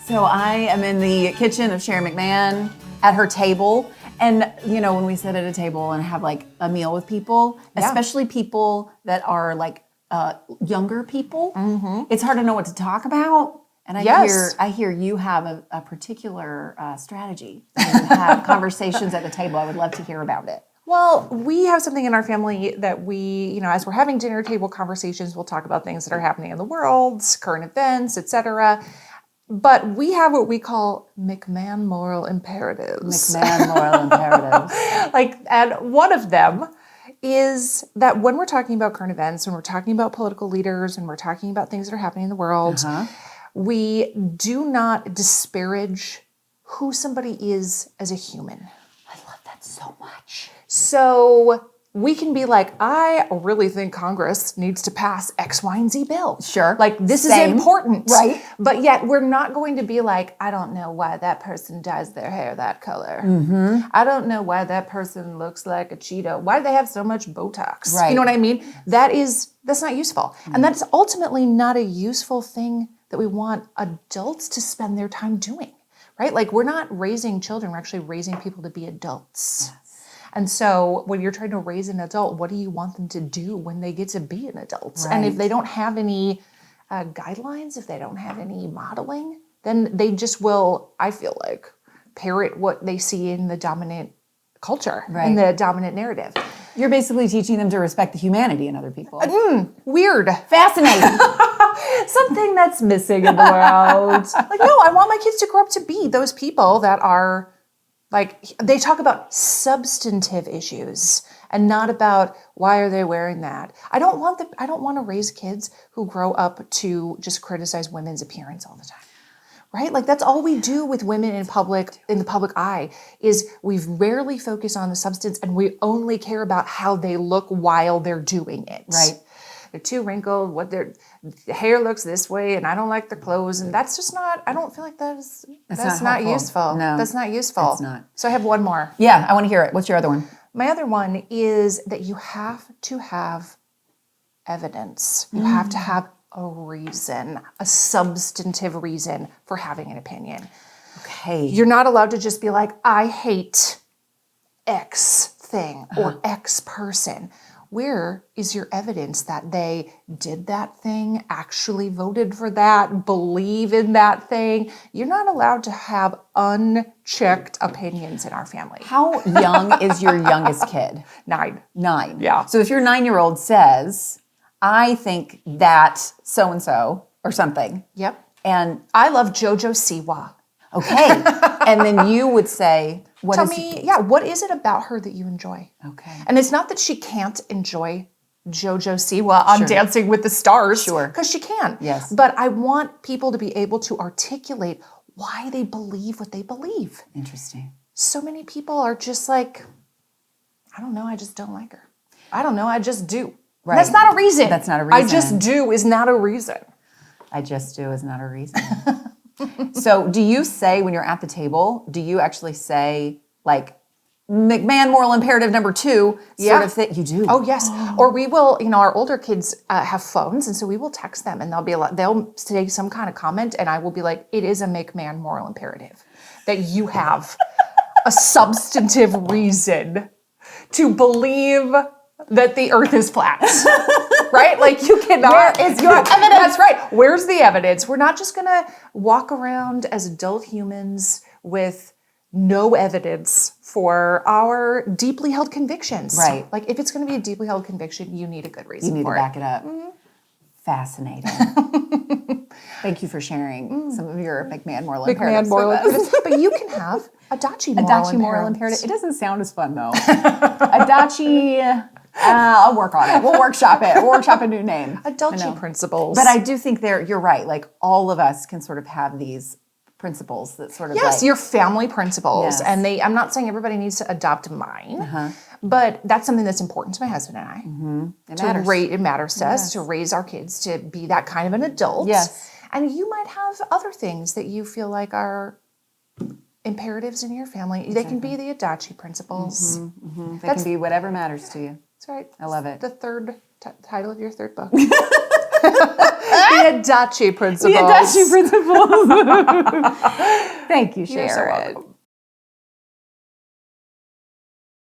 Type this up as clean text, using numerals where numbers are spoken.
So I am in the kitchen of Sharon McMahon at her table. And, you know, when we sit at a table and have like a meal with people, especially people that are like younger people, it's hard to know what to talk about. And I hear you have a particular strategy. You have conversations at the table. I would love to hear about it. Well, we have something in our family that we, you know, as we're having dinner table conversations, we'll talk about things that are happening in the world, current events, etc. But we have what we call McMahon moral imperatives. McMahon moral imperatives. And one of them is that when we're talking about current events, when we're talking about political leaders, when we're talking about things that are happening in the world, we do not disparage who somebody is as a human. I love that so much. So we can be like, I really think Congress needs to pass X, Y, and Z bill. Sure. Like, this Same. is important. Right. But yet we're not going to be like, I don't know why that person dyes their hair that color. I don't know why that person looks like a Cheeto. Why do they have so much Botox? Right. You know what I mean? That's not useful. And that's ultimately not a useful thing that we want adults to spend their time doing. Right? Like, we're not raising children, we're actually raising people to be adults. Yes. And so when you're trying to raise an adult, what do you want them to do when they get to be an adult? Right. And if they don't have any guidelines, if they don't have any modeling, then they just will, I feel like, parrot what they see in the dominant culture, in the dominant narrative. You're basically teaching them to respect the humanity in other people. Weird. Fascinating. Something that's missing in the world. Like, no, I want my kids to grow up to be those people that are, like, they talk about substantive issues and not about why are they wearing that. I don't want to raise kids who grow up to just criticize women's appearance all the time. Right? Like, that's all we do with women in the public eye is we rarely focus on the substance and we only care about how they look while they're doing it. Right. They're too wrinkled, their hair looks this way, and I don't like their clothes, and that's just not, I don't feel like that's not useful. No. That's not useful. It's not. So I have one more. Yeah, I want to hear it. What's your other one? My other one is that you have to have evidence. You have to have a reason, a substantive reason for having an opinion. Okay. You're not allowed to just be like, I hate X thing or X person. Where is your evidence that they did that thing, actually voted for that, believe in that thing? You're not allowed to have unchecked opinions in our family. How young is your youngest kid? 9. 9. Yeah. So if your 9-year-old says, I think that so-and-so or something. Yep. And I love JoJo Siwa. okay. And then you would say, what is it about her that you enjoy? Okay. And it's not that she can't enjoy JoJo Siwa on Dancing with the Stars. Sure. Because she can. Yes. But I want people to be able to articulate why they believe what they believe. Interesting. So many people are just like, I don't know, I just don't like her. I don't know, I just do. Right. That's not a reason. That's not a reason. I just do is not a reason. I just do is not a reason. So do you say when you're at the table, do you actually say like McMahon moral imperative number 2 sort of thing? You do? Oh, yes. Or we will, our older kids have phones, and so we will text them and they'll say some kind of comment and I will be like, it is a McMahon moral imperative that you have a substantive reason to believe that the earth is flat. Right? Like, you cannot. Where is your evidence? That's right. Where's the evidence? We're not just going to walk around as adult humans with no evidence for our deeply held convictions. Right. Like, if it's going to be a deeply held conviction, you need a good reason for it. You need to back it up. Fascinating. Thank you for sharing some of your McMahon moral imperatives. But you can have a Dachi moral imperative. It doesn't sound as fun, though. A Dachi... I'll work on it. We'll workshop it. We'll workshop a new name. Adulty principles. But I do think you're right. Like, all of us can sort of have these principles that sort of your family principles. Yes. And I'm not saying everybody needs to adopt mine, but that's something that's important to my husband and I. It matters to us to raise our kids to be that kind of an adult. Yes. And you might have other things that you feel like are imperatives in your family. Exactly. They can be the Adachi principles. They can be whatever matters to you. That's right. I love it. The third title of your third book. Adachi principles. The Adachi principles. Thank you, Sharon. You're so welcome.